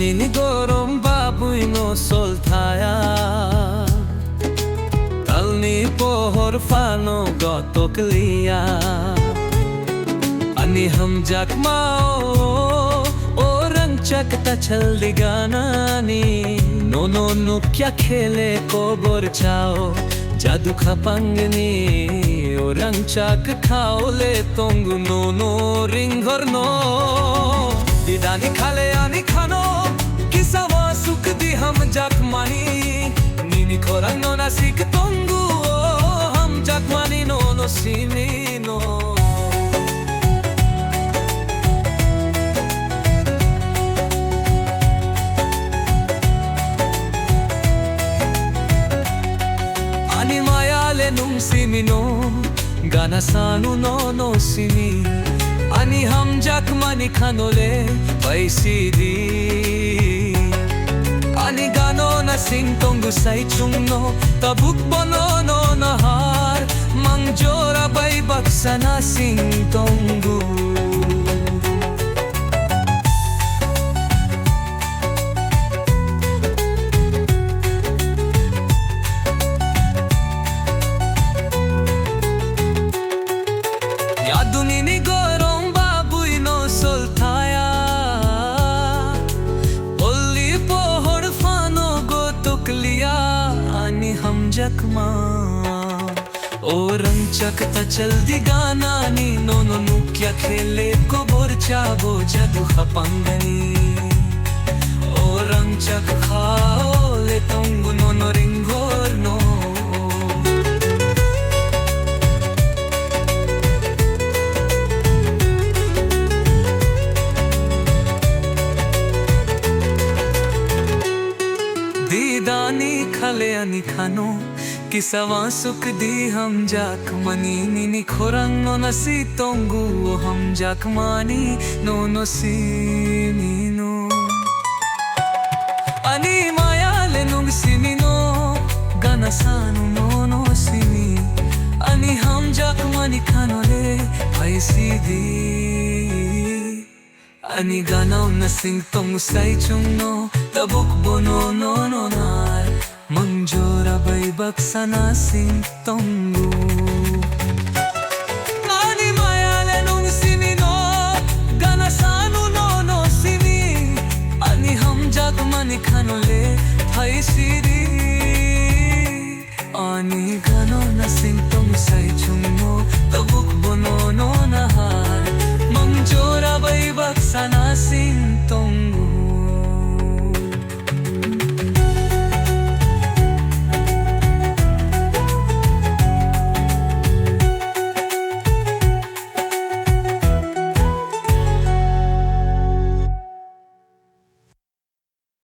Adunini gorom babuy no soltaya Talni pohor fano gotokliya Ani hum jakmao orang chakta chal digana ni No no no kya khele ko borchao Jadu khapangni orang chak khao le tongu no no ringhor no Didani khale ani khano kisawa suk di hum jakmani Nini khorang no na sik tongu hum jakmani no no simi no Nung simi no gana sanu no no simi ani hum jakmani khanole paisi di ani gano na sing tongu sai chung no tabuk bono no na har mangjora bai baksana sing tongu Adunini gorom babuy no soltaya Olli pohor fano go tukliya Ani hum jakma Orang chakta chal digana ni No no no kya khele ko borcha bo jadu khapangani Orang chak khao le tongu no no ringor no Didani khale ani khano kisawa suk di hum jakmani Nini khorang no na si tongu hum jakmani no no simi no Ani maya le nung simi no gana sanu no no simi Ani hum jakmani khano le paisi di Ani gana na sing tong sai chung no tabuk bono no no nar mangjora bai baksana sing tongu Ani maya le nung simi no gana sanu no no simi Ani hum jakmani khanole paisi di Ani gana na sing tong sai chung no tabuk bono no na har mangjora bai baksana